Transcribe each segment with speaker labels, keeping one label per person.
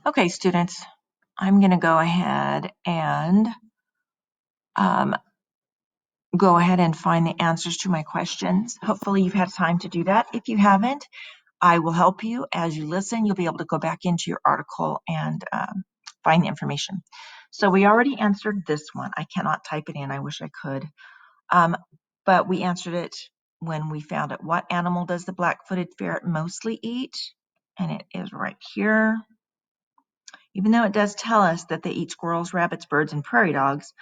Speaker 1: Okay, students, I'm going to go ahead and find the answers to my questions. Hopefully you've had time to do that. If you haven't, I will help you as you listen. You'll be able to go back into your article and find the information. So we already answered this one. I cannot type it in. I wish I could. But we answered it when we found it. What animal does the black-footed ferret mostly eat? And it is right here. Even though it does tell us that they eat squirrels, rabbits, birds, and prairie dogs,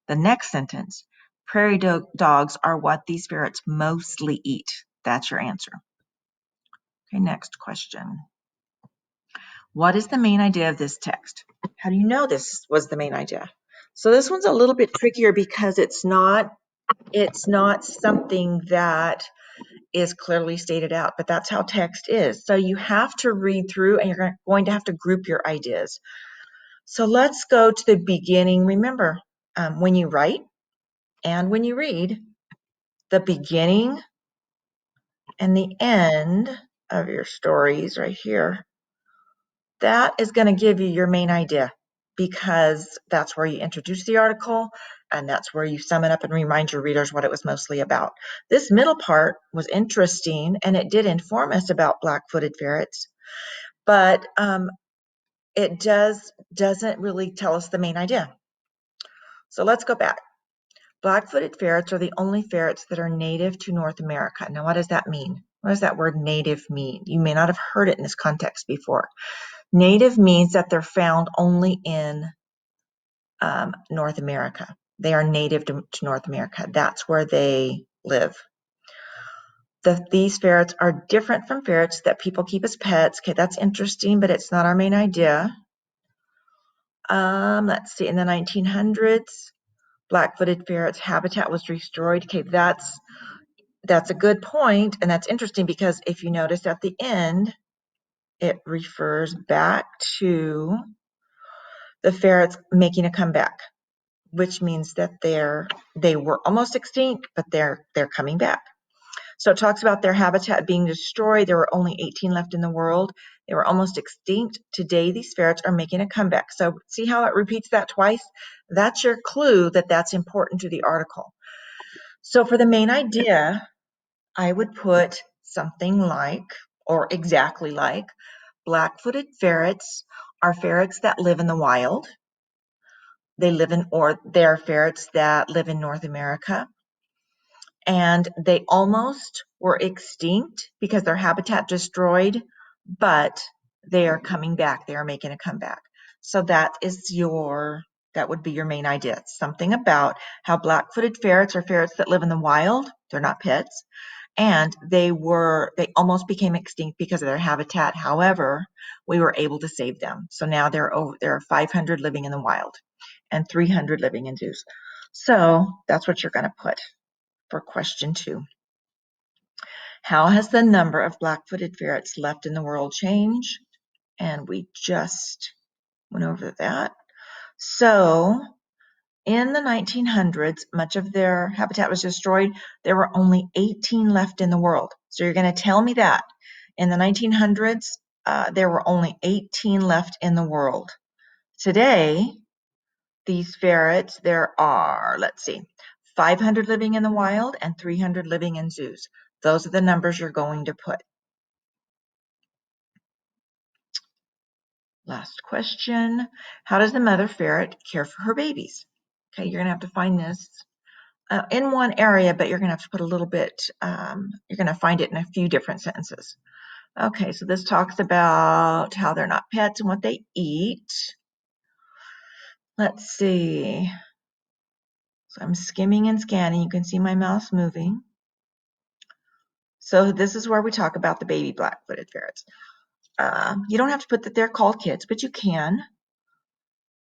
Speaker 1: the next sentence, prairie dogs are what these ferrets mostly eat. That's your answer. Okay, next question. What is the main idea of this text? How do you know this was the main idea? So this one's a little bit trickier because it's not something that is clearly stated out, but that's how text is. So you have to read through and you're going to have to group your ideas. So let's go to the beginning. Remember, when you write and when you read, the beginning and the end of your stories right here, that is going to give you your main idea because that's where you introduce the article and that's where you sum it up and remind your readers what it was mostly about. This middle part was interesting and it did inform us about black-footed ferrets, but it doesn't really tell us the main idea. So let's go back. Black-footed ferrets are the only ferrets that are native to North America. Now, what does that mean? What does that word native mean? You may not have heard it in this context before. Native means that they're found only in North America. They are native to North America. That's where they live. These ferrets are different from ferrets that people keep as pets. Okay, that's interesting, but it's not our main idea. Let's see, in the 1900s, black-footed ferrets' habitat was destroyed. Okay, that's a good point, and that's interesting because if you notice at the end, it refers back to the ferrets making a comeback, which means that they were almost extinct, but they're coming back. So it talks about their habitat being destroyed. There were only 18 left in the world. They were almost extinct. Today, these ferrets are making a comeback. So see how it repeats that twice? That's your clue that that's important to the article. So for the main idea, I would put something like, or exactly like, black-footed ferrets are ferrets that live in the wild. They're ferrets that live in North America. And they almost were extinct because their habitat destroyed, but they are coming back. They are making a comeback. So that would be your main idea. Something about how black-footed ferrets are ferrets that live in the wild. They're not pets. And they almost became extinct because of their habitat. However, we were able to save them. So now there are 500 living in the wild and 300 living in zoos. So that's what you're going to put for question 2. How has the number of black-footed ferrets left in the world changed? And we just went over that. So in the 1900s, much of their habitat was destroyed. There were only 18 left in the world. So you're going to tell me that in the 1900s, there were only 18 left in the world. Today, these ferrets, there are, let's see, 500 living in the wild and 300 living in zoos. Those are the numbers you're going to put. Last question. How does the mother ferret care for her babies? Okay, you're going to have to find this in one area, but you're going to have to put a little bit, you're going to find it in a few different sentences. Okay, so this talks about how they're not pets and what they eat. Let's see. So I'm skimming and scanning. You can see my mouse moving. So this is where we talk about the baby black-footed ferrets. You don't have to put that they're called kids, but you can.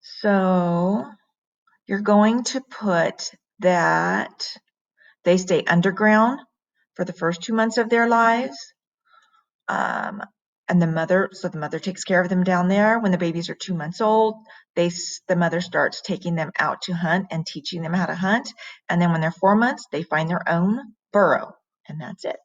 Speaker 1: So you're going to put that they stay underground for the first 2 months of their lives. And the mother takes care of them down there. When the babies are 2 months old, the mother starts taking them out to hunt and teaching them how to hunt. And then when they're 4 months, they find their own burrow. And that's it.